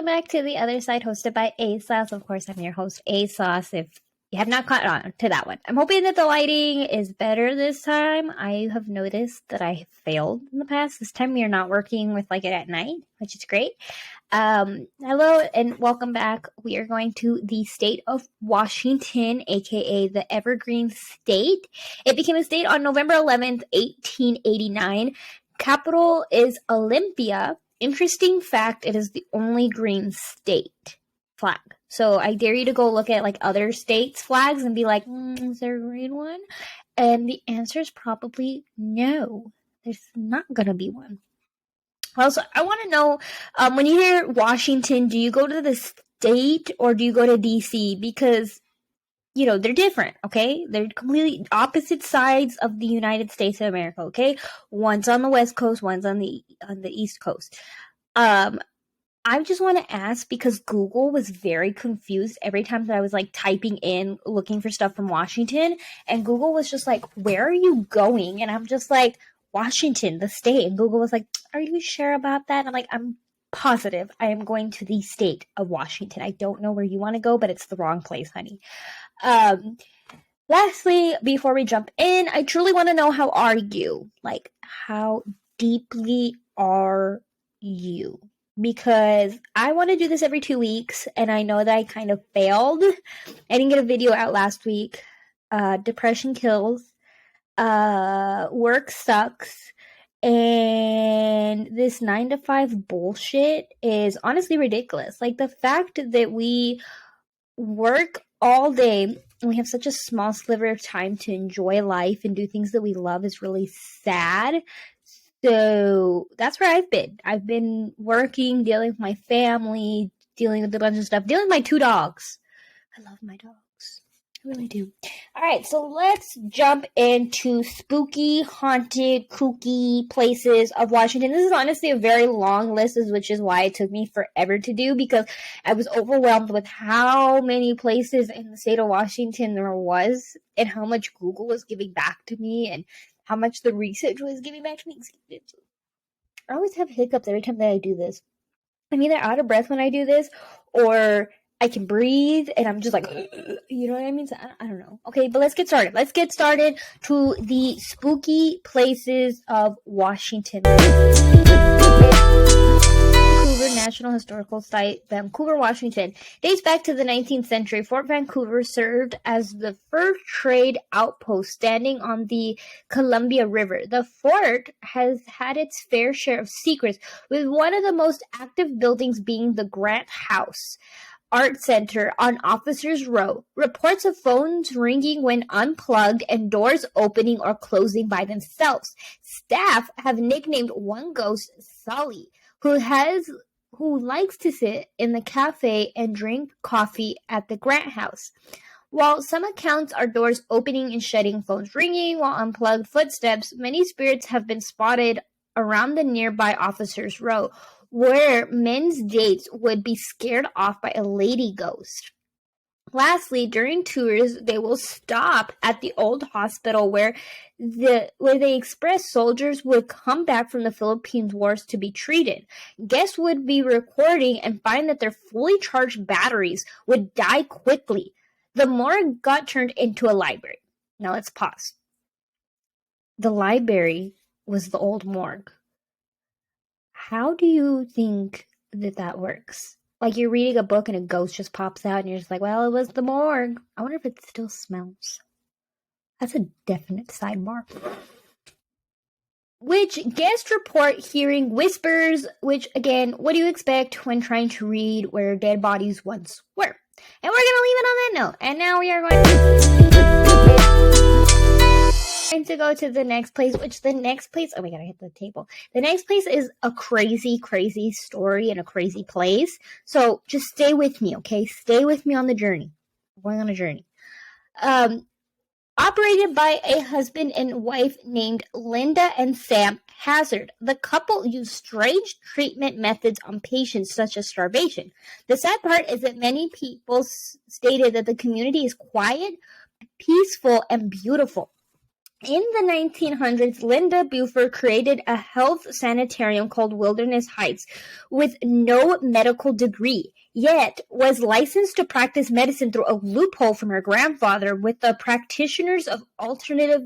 welcome back to The Other Side, hosted by ASOS. Of course, I'm your host, ASOS, if you have not caught on to that one. I'm hoping that the lighting is better this time. I have noticed that I have failed in the past. This time we are not working with it at night, which is great. Hello and welcome back. We are going to the state of Washington, aka the Evergreen State. It became a state on November 11th, 1889. Capital is Olympia. Interesting fact, it is the only green state flag. So I dare you to go look at other states' flags and be like, is there a green one? And the answer is probably no. There's not going to be one. Also, I want to know, when you hear Washington, do you go to the state or do you go to D.C.? Because, they're different, okay? They're completely opposite sides of the United States of America, okay? One's on the West Coast, one's on the East Coast. I just want to ask, because Google was very confused every time that I was typing in, looking for stuff from Washington, and Google was just like, where are you going? And I'm just like, Washington, the state. And Google was like, are you sure about that? And I'm like, I'm positive I am going to the state of Washington. I don't know where you want to go, but it's the wrong place, honey. Lastly, before we jump in, I truly want to know, how are you? How deeply are you? Because I want to do this every 2 weeks, and I know that I kind of failed. I didn't get a video out last week. Depression kills. Work sucks. And this 9-to-5 bullshit is honestly ridiculous. The fact that we work all day and we have such a small sliver of time to enjoy life and do things that we love is really sad. So that's where I've been. I've been working, dealing with my family, dealing with a bunch of stuff, dealing with my 2 dogs. I love my dogs. I really do. All right, so let's jump into spooky, haunted, kooky places of Washington. This is honestly a very long list, which is why it took me forever to do, because I was overwhelmed with how many places in the state of Washington there was, and how much Google was giving back to me, and how much the research was giving back to me. I always have hiccups every time that I do this. I'm either out of breath when I do this, or I can breathe, and I'm just you know what I mean? So I don't know. Okay, but let's get started. Let's get started to the spooky places of Washington. Vancouver National Historical Site, Vancouver, Washington. Dates back to the 19th century. Fort Vancouver served as the first trade outpost standing on the Columbia River. The fort has had its fair share of secrets, with one of the most active buildings being the Grant House Art Center on Officers Row. Reports of phones ringing when unplugged and doors opening or closing by themselves. Staff have nicknamed one ghost Sully, who likes to sit in the cafe and drink coffee at the Grant House. While some accounts are doors opening and shutting, phones ringing, while unplugged footsteps, many spirits have been spotted around the nearby Officers Row, where men's dates would be scared off by a lady ghost. Lastly, during tours, they will stop at the old hospital where they express soldiers would come back from the Philippines Wars to be treated. Guests would be recording and find that their fully charged batteries would die quickly. The morgue got turned into a library. Now let's pause. The library was the old morgue. How do you think that works? You're reading a book and a ghost just pops out and you're just like, well, it was the morgue. I wonder if it still smells. That's a definite sidebar. Which guests report hearing whispers, which, again, what do you expect when trying to read where dead bodies once were? And we're going to leave it on that note. And now we are going to go to the next place, oh my god, I hit the table. The next place is a crazy, crazy story and a crazy place. So just stay with me, okay? Stay with me on the journey. We're going on a journey. Operated by a husband and wife named Linda and Sam Hazard, the couple used strange treatment methods on patients such as starvation. The sad part is that many people stated that the community is quiet, peaceful, and beautiful. In the 1900s, Linda Buford created a health sanitarium called Wilderness Heights with no medical degree, yet was licensed to practice medicine through a loophole from her grandfather with the practitioners of alternative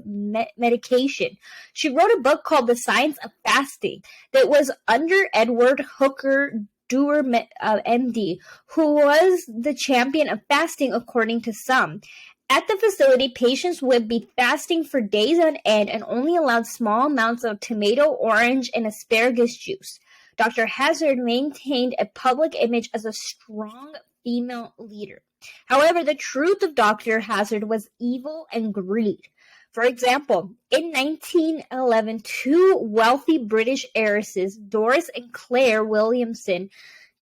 medication. She wrote a book called The Science of Fasting that was under Edward Hooker Dewar, MD, who was the champion of fasting according to some. At the facility, patients would be fasting for days on end and only allowed small amounts of tomato, orange, and asparagus juice. Dr. Hazard maintained a public image as a strong female leader. However, the truth of Dr. Hazard was evil and greed. For example, in 1911, two wealthy British heiresses, Doris and Claire Williamson,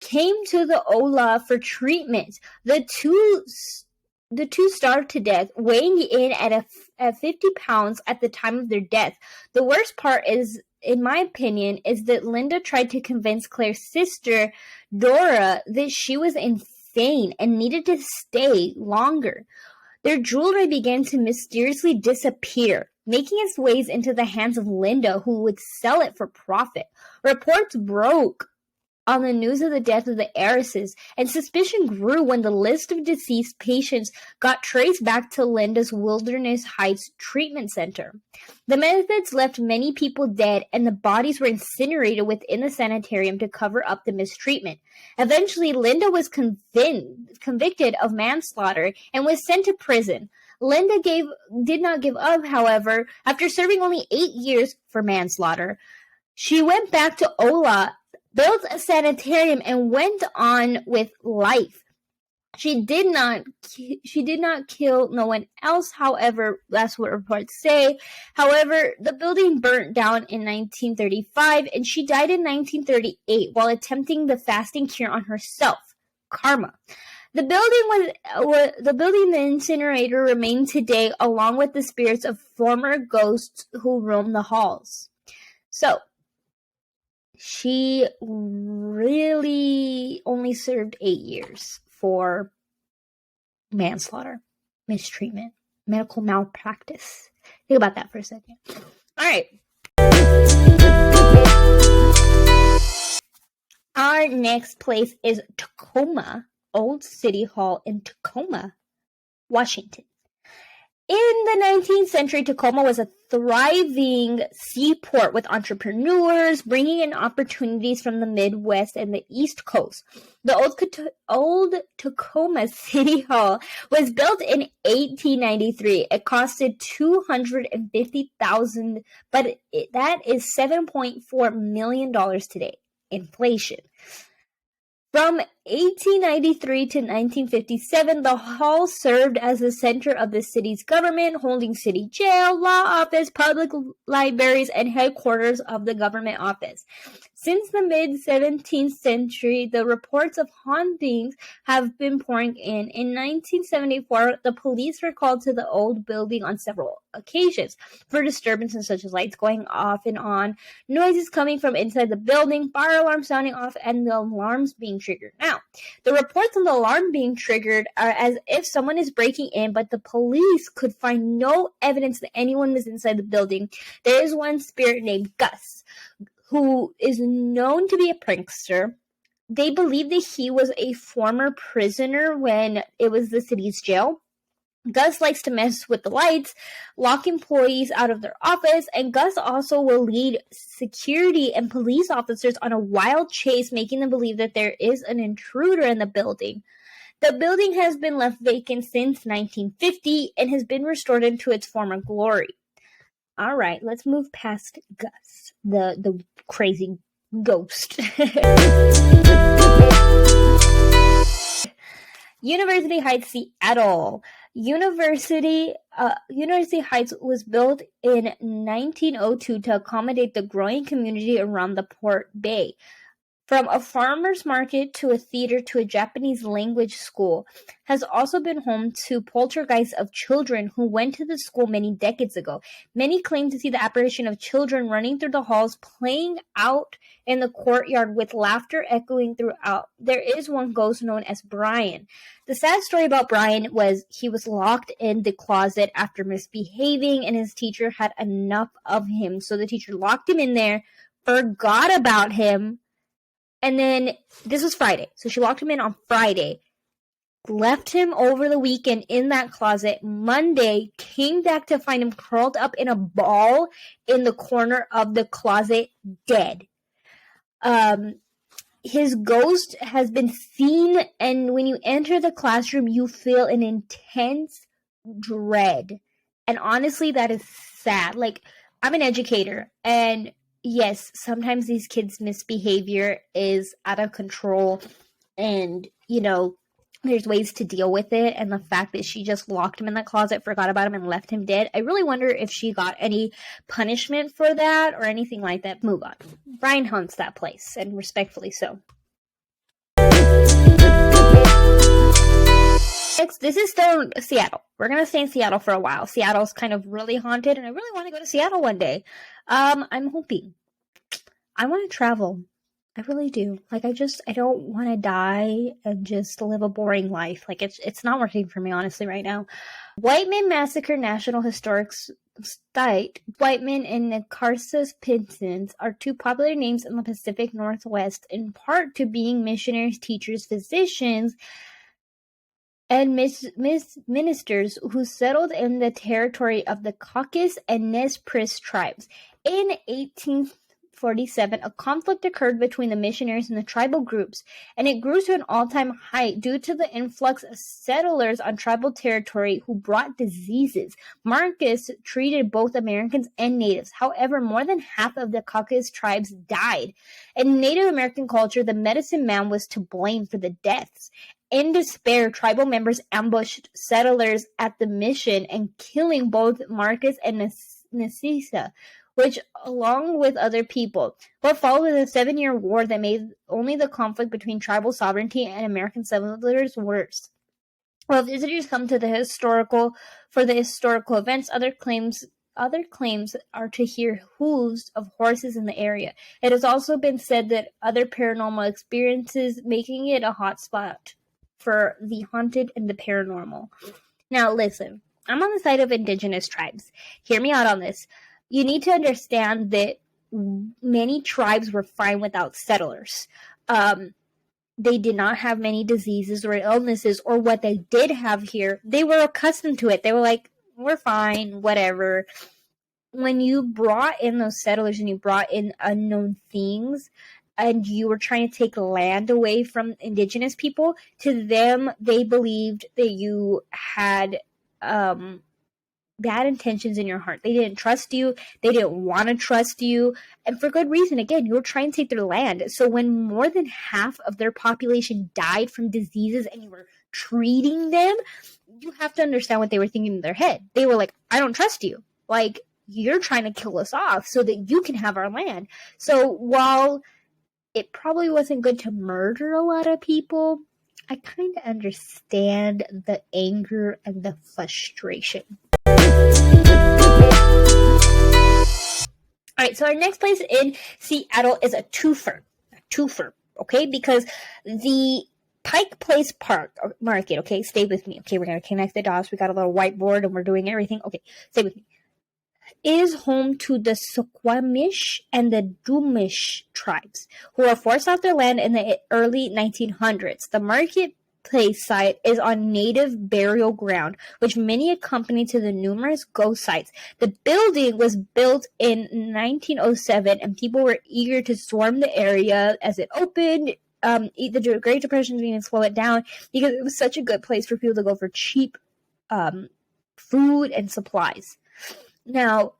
came to the Ola for treatment. The two starved to death, weighing in at 50 pounds at the time of their death. The worst part is, in my opinion, is that Linda tried to convince Claire's sister, Dora, that she was insane and needed to stay longer. Their jewelry began to mysteriously disappear, making its ways into the hands of Linda, who would sell it for profit. Reports broke on the news of the death of the heiresses, and suspicion grew when the list of deceased patients got traced back to Linda's Wilderness Heights treatment center. The methods left many people dead, and the bodies were incinerated within the sanitarium to cover up the mistreatment. Eventually, Linda was convicted of manslaughter and was sent to prison. Linda did not give up, however. After serving only 8 years for manslaughter, she went back to Ola, built a sanitarium, and went on with life. She did not kill no one else, however, that's what reports say. However, the building burnt down in 1935, and she died in 1938 while attempting the fasting cure on herself. Karma. The building, the incinerator, remain today, along with the spirits of former ghosts who roam the halls. So, she really only served 8 years for manslaughter, mistreatment, medical malpractice. Think about that for a second. All right. Our next place is Tacoma, Old City Hall in Tacoma, Washington. In the 19th century, Tacoma was a thriving seaport with entrepreneurs bringing in opportunities from the Midwest and the East Coast. The old Tacoma City Hall was built in 1893. It costed $250,000, but that is $7.4 million today. Inflation. From 1893 to 1957, the hall served as the center of the city's government, holding city jail, law office, public libraries, and headquarters of the government office. Since the mid-17th century, the reports of hauntings have been pouring in. In 1974, the police were called to the old building on several occasions for disturbances such as lights going off and on, noises coming from inside the building, fire alarms sounding off, and the alarms being triggered. Now, the reports on the alarm being triggered are as if someone is breaking in, but the police could find no evidence that anyone was inside the building. There is one spirit named Gus, who is known to be a prankster. They believe that he was a former prisoner when it was the city's jail. Gus likes to mess with the lights, lock employees out of their office, and Gus also will lead security and police officers on a wild chase, making them believe that there is an intruder in the building. The building has been left vacant since 1950 and has been restored into its former glory. All right, let's move past Gus, the crazy ghost. University Heights, Seattle. University Heights was built in 1902 to accommodate the growing community around the Port Bay. From a farmer's market to a theater to a Japanese language school, has also been home to poltergeists of children who went to the school many decades ago. Many claim to see the apparition of children running through the halls, playing out in the courtyard with laughter echoing throughout. There is one ghost known as Brian. The sad story about Brian was he was locked in the closet after misbehaving, and his teacher had enough of him. So the teacher locked him in there, forgot about him, and then this was Friday. So she locked him in on Friday, left him over the weekend in that closet. Monday, came back to find him curled up in a ball in the corner of the closet, dead. His ghost has been seen, and when you enter the classroom, you feel an intense dread. And honestly, that is sad. Like, I'm an educator, and yes, sometimes these kids' misbehavior is out of control, and, there's ways to deal with it. And the fact that she just locked him in the closet, forgot about him, and left him dead, I really wonder if she got any punishment for that or anything like that. Move on. Brian haunts that place, and respectfully so. Next, this is still Seattle. We're going to stay in Seattle for a while. Seattle's kind of really haunted, and I really want to go to Seattle one day. I'm hoping. I want to travel. I really do. Like, I don't want to die and just live a boring life. Like, it's not working for me, honestly, right now. Whiteman Massacre National Historic Site, Whiteman and Nakarsa Pinsons are two popular names in the Pacific Northwest, in part to being missionaries, teachers, physicians, and ministers who settled in the territory of the Caucasus and Nez Perce tribes. In 1847, a conflict occurred between the missionaries and the tribal groups, and it grew to an all-time height due to the influx of settlers on tribal territory who brought diseases. Marcus treated both Americans and natives. However, more than half of the Caucasus tribes died. In Native American culture, the medicine man was to blame for the deaths. In despair, tribal members ambushed settlers at the mission and killing both Marcus and Narcissa, which, along with other people. What followed was a 7-year war that made only the conflict between tribal sovereignty and American settlers worse. While visitors come to the historical events, other claims are to hear hooves of horses in the area. It has also been said that other paranormal experiences, making it a hot spot for the haunted and the paranormal. Now, listen, I'm on the side of indigenous tribes. Hear me out on this. You need to understand that many tribes were fine without settlers. They did not have many diseases or illnesses, or what they did have here, they were accustomed to it. They were like, we're fine, whatever. When you brought in those settlers and you brought in unknown things, and you were trying to take land away from indigenous people, to them, they believed that you had bad intentions in your heart. They didn't trust you. They didn't want to trust you. And for good reason. Again, you were trying to take their land. So when more than half of their population died from diseases and you were treating them, you have to understand what they were thinking in their head. They were like, I don't trust you. Like, you're trying to kill us off so that you can have our land. So while it probably wasn't good to murder a lot of people, I kind of understand the anger and the frustration. Alright, so our next place in Seattle is a twofer, okay? Because the Pike Place Market, okay? Stay with me, okay? We're going to connect the dots. We got a little whiteboard and we're doing everything. Okay, stay with me. Is home to the Suquamish and the Dumish tribes, who were forced off their land in the early 1900s. The marketplace site is on native burial ground, which many accompany to the numerous ghost sites. The building was built in 1907, and people were eager to swarm the area as it opened. The Great Depression didn't even slow it down because it was such a good place for people to go for cheap food and supplies. Now,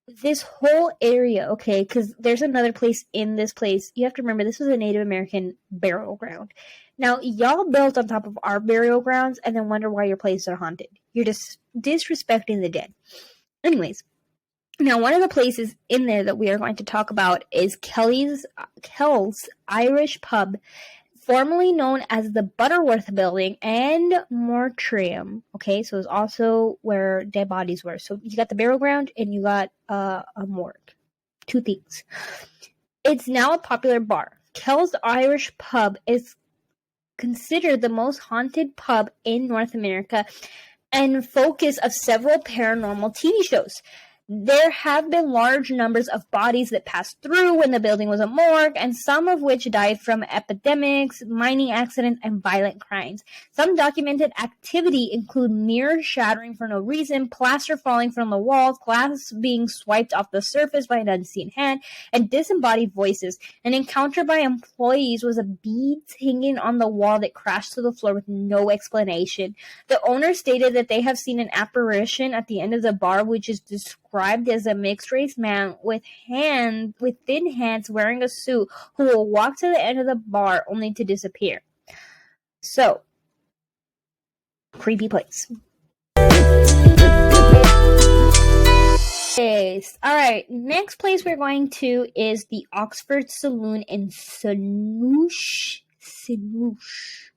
this whole area, okay, because there's another place in this place. You have to remember, this was a Native American burial ground. Now, y'all built on top of our burial grounds and then wonder why your places are haunted. You're just disrespecting the dead. Anyways, Now, one of the places in there that we are going to talk about is Kell's Irish Pub, formerly known as the Butterworth Building and Mortuarium. Okay, so it's also where dead bodies were. So you got the burial ground and you got a morgue. Two things. It's now a popular bar. Kell's Irish Pub is considered the most haunted pub in North America and focus of several paranormal TV shows. There have been large numbers of bodies that passed through when the building was a morgue, and some of which died from epidemics, mining accidents, and violent crimes. Some documented activity include mirrors shattering for no reason, plaster falling from the walls, glass being swiped off the surface by an unseen hand, and disembodied voices. An encounter by employees was a beads hanging on the wall that crashed to the floor with no explanation. The owner stated that they have seen an apparition at the end of the bar, which is described as a mixed-race man with thin hands wearing a suit who will walk to the end of the bar only to disappear. So, creepy place. Alright, next place we're going to is the Oxford Saloon in Sanush,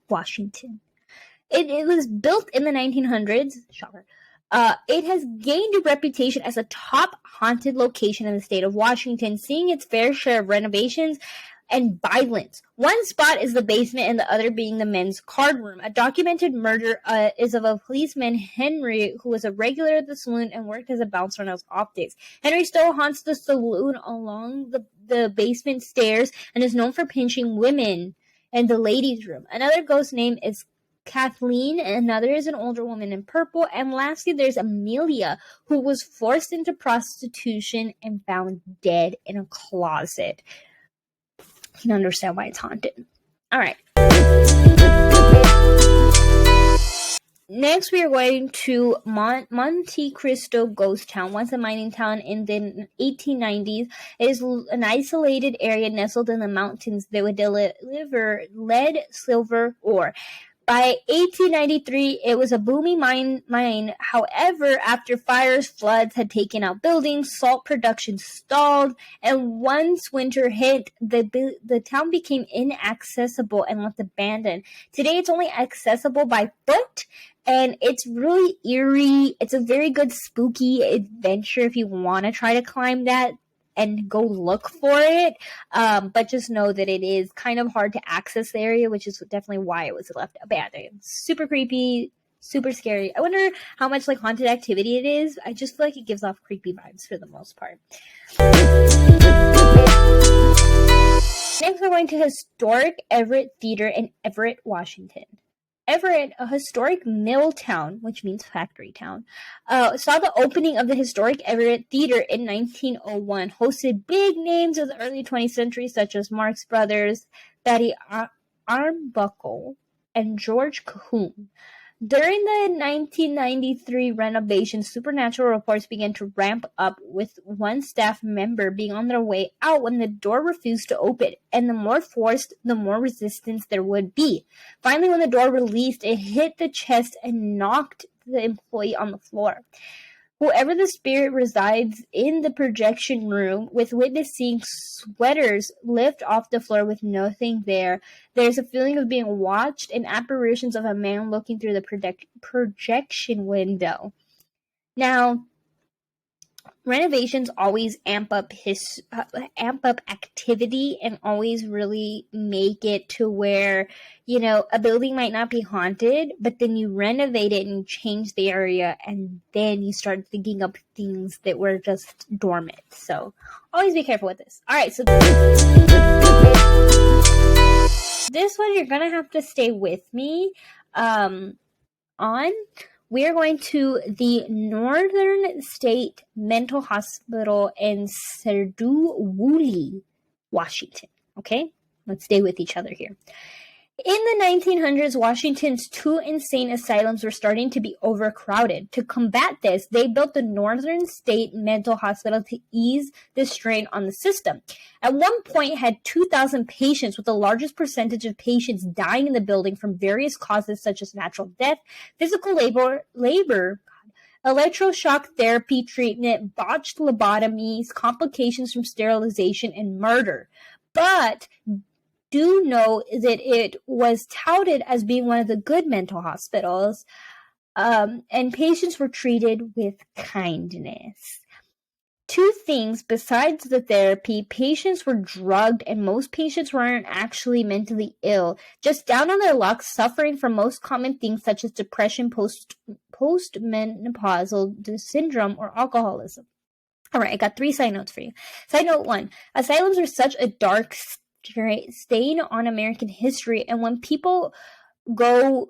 Washington. It was built in the 1900s. Shocker. It has gained a reputation as a top haunted location in the state of Washington, seeing its fair share of renovations and violence. One spot is the basement and the other being the men's card room. A documented murder is of a policeman, Henry, who was a regular at the saloon and worked as a bouncer on those off days. Henry still haunts the saloon along the basement stairs and is known for pinching women in the ladies' room. Another ghost name is Kathleen, another is an older woman in purple, and lastly there's Amelia, who was forced into prostitution and found dead in a closet. You can understand why it's haunted. Alright. Next, we are going to Monte Cristo Ghost Town. Once a mining town in the 1890s, it is an isolated area nestled in the mountains that would deliver lead, silver, ore. By 1893, it was a booming mine. However, after fires, floods had taken out buildings, salt production stalled, and once winter hit, the town became inaccessible and left abandoned. Today, it's only accessible by foot, and it's really eerie. It's a very good spooky adventure if you want to try to climb that and go look for it, but just know that it is kind of hard to access the area, which is definitely why it was left abandoned. Super creepy, super scary. I wonder how much like haunted activity it is. I just feel like it gives off creepy vibes for the most part. Next, we're going to Historic Everett Theater in Everett, Washington. Everett, a historic mill town, which means factory town, saw the opening of the historic Everett Theater in 1901, hosted big names of the early 20th century such as Marx Brothers, Betty Arbuckle, and George Cahoon. During the 1993 renovation, supernatural reports began to ramp up, with one staff member being on their way out when the door refused to open, and the more forced, the more resistance there would be. Finally, when the door released, it hit the chest and knocked the employee on the floor. Whoever the spirit resides in the projection room, with witnessing sweaters lift off the floor with nothing there, there's a feeling of being watched and apparitions of a man looking through the projection window. Now, renovations always amp up activity and always really make it to where, you know, a building might not be haunted, but then you renovate it and change the area, and then you start thinking up things that were just dormant. So always be careful with this. All right, so this one you're gonna have to stay with me on. We are going to the Northern State Mental Hospital in Serduwuli, Washington. Okay? Let's stay with each other here. In the 1900s, Washington's two insane asylums were starting to be overcrowded. To combat this, they built the Northern State Mental Hospital to ease the strain on the system. At one point, it had 2,000 patients, with the largest percentage of patients dying in the building from various causes such as natural death, physical labor, electroshock therapy treatment, botched lobotomies, complications from sterilization, and murder. But do know that it was touted as being one of the good mental hospitals, and patients were treated with kindness. Two things besides the therapy: patients were drugged, and most patients weren't actually mentally ill, just down on their luck, suffering from most common things such as depression, postmenopausal syndrome, or alcoholism. All right, I got 3 side notes for you. Side note 1: asylums are such a dark stain on American history, and when people go,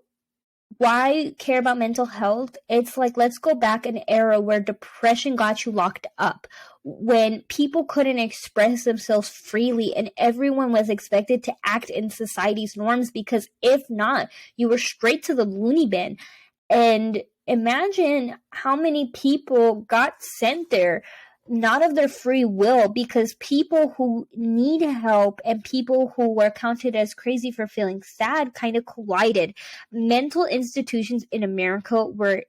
why care about mental health? It's like, let's go back an era where depression got you locked up, when people couldn't express themselves freely and everyone was expected to act in society's norms, because if not, you were straight to the loony bin. And imagine how many people got sent there not of their free will, because people who need help and people who were counted as crazy for feeling sad kind of collided. Mental institutions in America were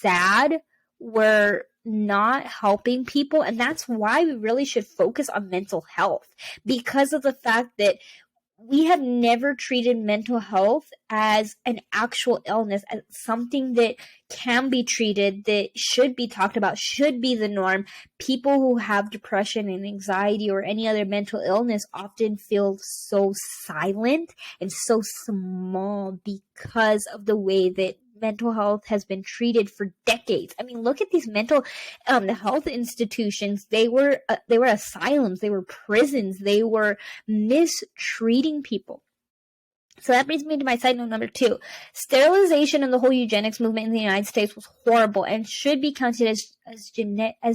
sad, were not helping people, and that's why we really should focus on mental health, because of the fact that we have never treated mental health as an actual illness, as something that can be treated, that should be talked about, should be the norm. People who have depression and anxiety or any other mental illness often feel so silent and so small because of the way that mental health has been treated for decades. I mean, look at these mental health institutions. They were asylums, they were prisons, they were mistreating people. So that brings me to my side note number 2. Sterilization and the whole eugenics movement in the United States was horrible and should be counted as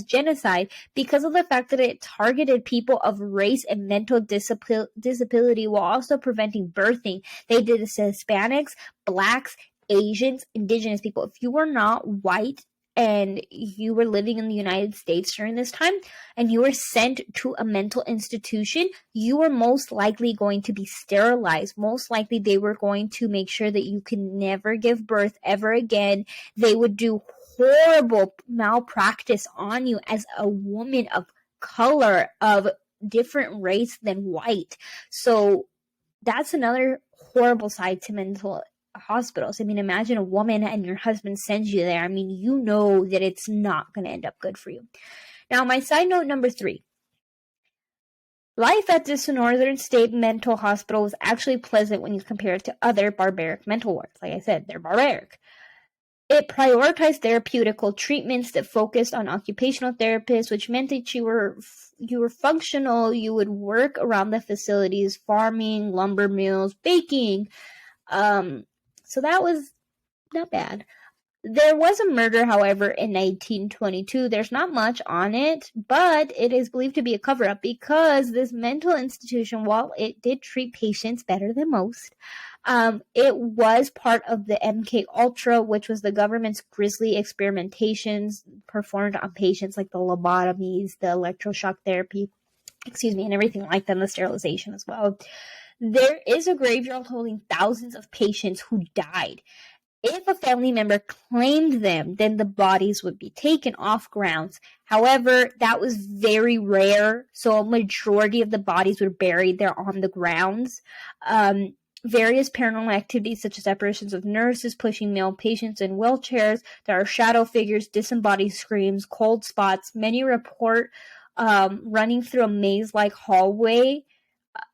genocide, because of the fact that it targeted people of race and mental disability while also preventing birthing. They did this to Hispanics, Blacks, Asians, Indigenous people. If you were not white and you were living in the United States during this time and you were sent to a mental institution, you were most likely going to be sterilized. Most likely they were going to make sure that you could never give birth ever again. They would do horrible malpractice on you as a woman of color, of different race than white. So that's another horrible side to mental hospitals. I mean, imagine a woman and your husband sends you there. I mean, you know that it's not going to end up good for you. Now, my side note number 3. Life at this northern state mental hospital was actually pleasant when you compare it to other barbaric mental wards. Like I said, they're barbaric. It prioritized therapeutical treatments that focused on occupational therapists, which meant that you were functional. You would work around the facilities, farming, lumber mills, baking. So that was not bad. There was a murder, however, in 1922. There's not much on it, but it is believed to be a cover-up, because this mental institution, while it did treat patients better than most, it was part of the MK Ultra, which was the government's grisly experimentations performed on patients, like the lobotomies, the electroshock therapy, and everything like that, and the sterilization as well. There is a graveyard holding thousands of patients who died. If a family member claimed them, then the bodies would be taken off grounds. However, that was very rare, so a majority of the bodies were buried there on the grounds. Various paranormal activities, such as apparitions of nurses pushing male patients in wheelchairs. There are shadow figures, disembodied screams, cold spots. Many report running through a maze-like hallway.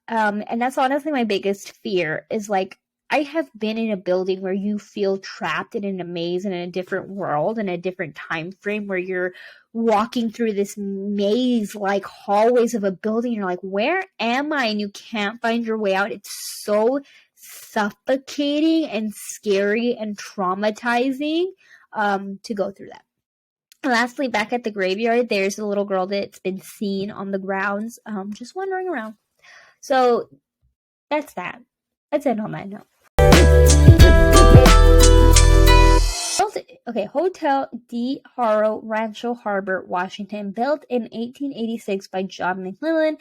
And that's honestly my biggest fear, is like, I have been in a building where you feel trapped in a maze in a different world, in a different time frame, where you're walking through this maze-like hallways of a building. You're like, where am I? And you can't find your way out. It's so suffocating and scary and traumatizing to go through that. Lastly, back at the graveyard, there's a little girl that's been seen on the grounds, just wandering around. So that's that. Let's end on that note. Okay, Hotel de Haro, Rancho Harbor, Washington, built in 1886 by John McClellan,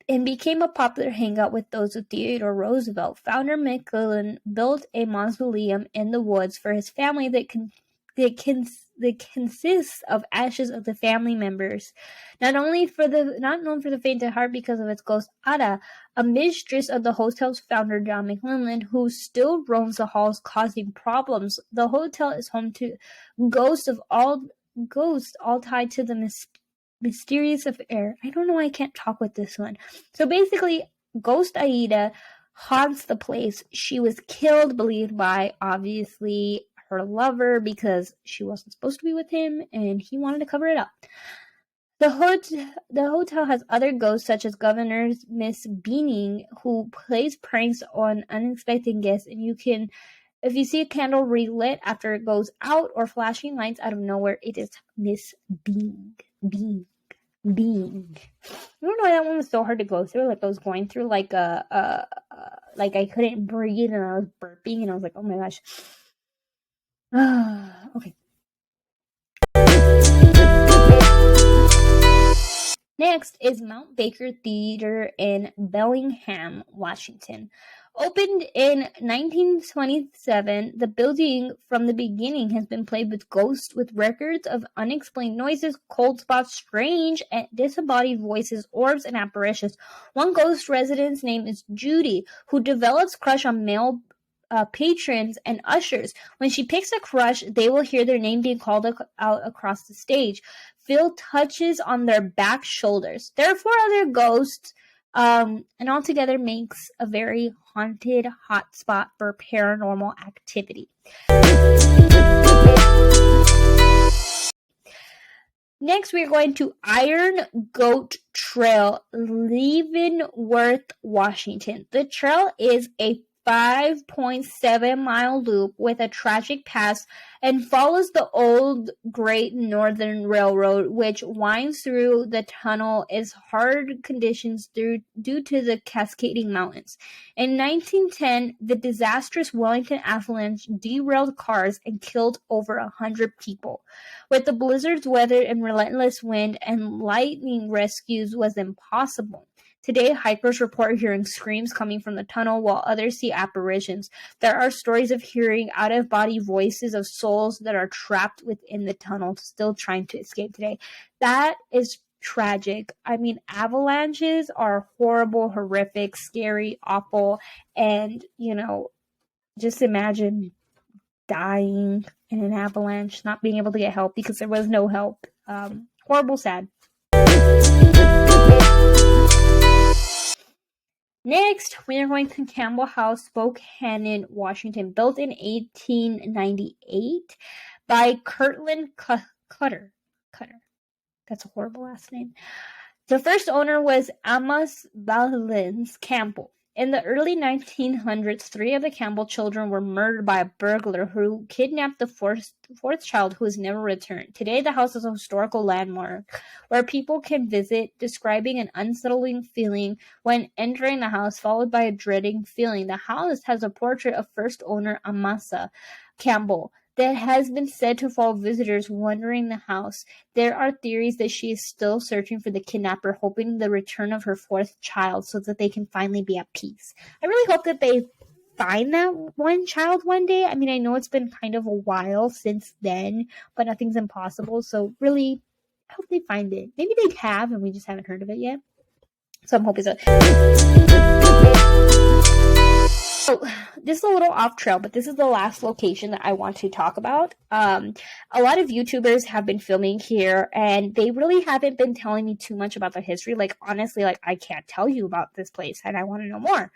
and became a popular hangout with those of Theodore Roosevelt. Founder McClellan built a mausoleum in the woods for his family that that consists of ashes of the family members. Not known for the faint of heart because of its ghost, Ada, a mistress of the hotel's founder John McLellan, who still roams the halls causing problems. The hotel is home to ghosts all tied to the mysterious affair. I don't know why I can't talk with this one. So basically, Ghost Aida haunts the place. She was killed, believed by, obviously, her lover because she wasn't supposed to be with him and he wanted to cover it up. The hotel has other ghosts such as Governor's Miss Beaning, who plays pranks on unexpected guests, and if you see a candle relit after it goes out or flashing lights out of nowhere, it is Miss Being. I don't know why that one was so hard to go through. Like I was going through like like I couldn't breathe and I was burping and I was like, oh my gosh. Okay. Next is Mount Baker Theater in Bellingham, Washington. Opened in 1927, the building from the beginning has been plagued with ghosts, with records of unexplained noises, cold spots, strange and disembodied voices, orbs, and apparitions. One ghost resident's name is Judy, who develops crush on male patrons and ushers. When she picks a crush, they will hear their name being called out across the stage. Phil touches on their back shoulders. There are 4 other ghosts, and altogether makes a very haunted hotspot for paranormal activity. Next, we are going to Iron Goat Trail, Leavenworth, Washington. The trail is a 5.7-mile loop with a tragic pass and follows the old Great Northern Railroad, which winds through the tunnel in hard conditions due to the cascading mountains. In 1910, the disastrous Wellington avalanche derailed cars and killed over 100 people. With the blizzard's weather and relentless wind and lightning, rescues was impossible. Today, hikers report hearing screams coming from the tunnel, while others see apparitions. There are stories of hearing out-of-body voices of souls that are trapped within the tunnel, still trying to escape today. That is tragic. I mean, avalanches are horrible, horrific, scary, awful, and, just imagine dying in an avalanche, not being able to get help because there was no help. Horrible, sad. Next, we are going to Campbell House, Spokane, Washington, built in 1898 by Kirtland Cutter. That's a horrible last name. The first owner was Amos Valens Campbell. In the early 1900s, 3 of the Campbell children were murdered by a burglar who kidnapped the fourth child, who has never returned. Today, the house is a historical landmark where people can visit, describing an unsettling feeling when entering the house, followed by a dreading feeling. The house has a portrait of first owner Amasa Campbell that has been said to follow visitors wandering the house. There are theories that she is still searching for the kidnapper, hoping the return of her 4th child so that they can finally be at peace. I really hope that they find that one child one day. I mean, I know it's been kind of a while since then, but nothing's impossible. So really, I hope they find it. Maybe they have and we just haven't heard of it yet. So I'm hoping so. So this is a little off trail, but this is the last location that I want to talk about. A lot of YouTubers have been filming here, and they really haven't been telling me too much about the history. Like, honestly, I can't tell you about this place, and I want to know more.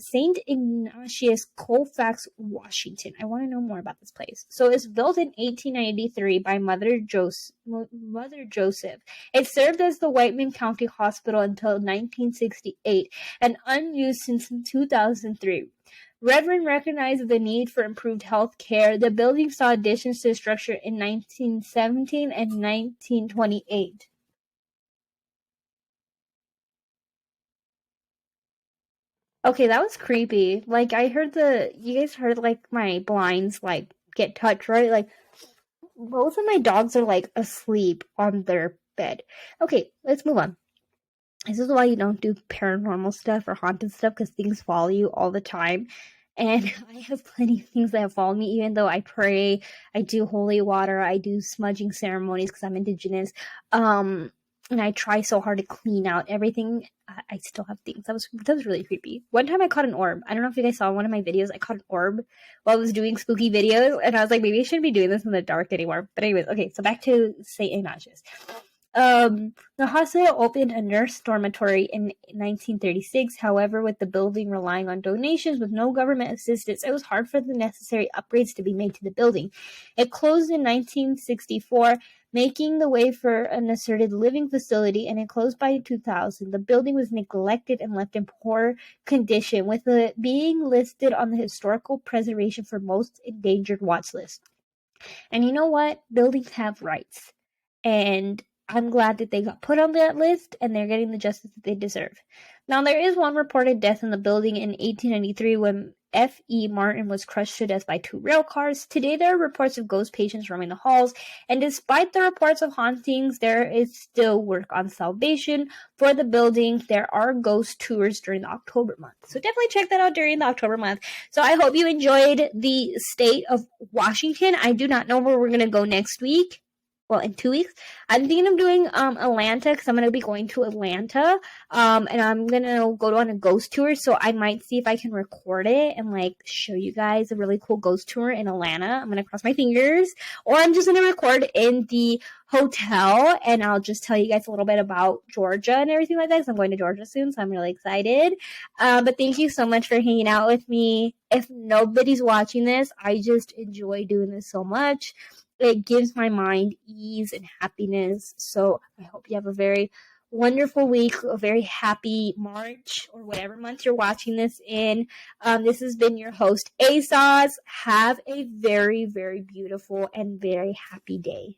St. Ignatius, Colfax, Washington. I want to know more about this place. So it's built in 1893 by Mother Joseph. It served as the Whiteman County Hospital until 1968 and unused since 2003. Reverend recognized the need for improved health care. The building saw additions to the structure in 1917 and 1928. Okay, that was creepy. Like, you guys heard, my blinds, get touched, right? Like, both of my dogs are, asleep on their bed. Okay, let's move on. This is why you don't do paranormal stuff or haunted stuff, because things follow you all the time. And I have plenty of things that have followed me, even though I pray, I do holy water, I do smudging ceremonies because I'm indigenous. And I try so hard to clean out everything. I still have things. That was really creepy. One time I caught an orb. I don't know if you guys saw one of my videos. I caught an orb while I was doing spooky videos, and I was like, maybe I shouldn't be doing this in the dark anymore. But anyways, okay, so back to St. Ignatius. The hospital opened a nurse dormitory in 1936. However, with the building relying on donations with no government assistance, it was hard for the necessary upgrades to be made to the building. It closed in 1964, making the way for an assorted living facility, and it closed by 2000. The building was neglected and left in poor condition, with it being listed on the Historical Preservation for Most Endangered watch list. And you know what? Buildings have rights. And I'm glad that they got put on that list and they're getting the justice that they deserve. Now, there is one reported death in the building in 1893 when F.E. Martin was crushed to death by 2 rail cars. Today, there are reports of ghost patients roaming the halls, and despite the reports of hauntings, there is still work on salvation for the building. There are ghost tours during the October month, so definitely check that out during the October month. So I hope you enjoyed the state of Washington. I do not know where we're going to go next week. Well, in 2 weeks. I'm thinking of doing Atlanta because I'm going to be going to Atlanta. And I'm going to go on a ghost tour. So I might see if I can record it and like show you guys a really cool ghost tour in Atlanta. I'm going to cross my fingers. Or I'm just going to record in the hotel and I'll just tell you guys a little bit about Georgia and everything like that because I'm going to Georgia soon. So I'm really excited. But thank you so much for hanging out with me. If nobody's watching this, I just enjoy doing this so much. It gives my mind ease and happiness. So I hope you have a very wonderful week, a very happy March or whatever month you're watching this in. This has been your host, ASOS. Have a very, very beautiful and very happy day.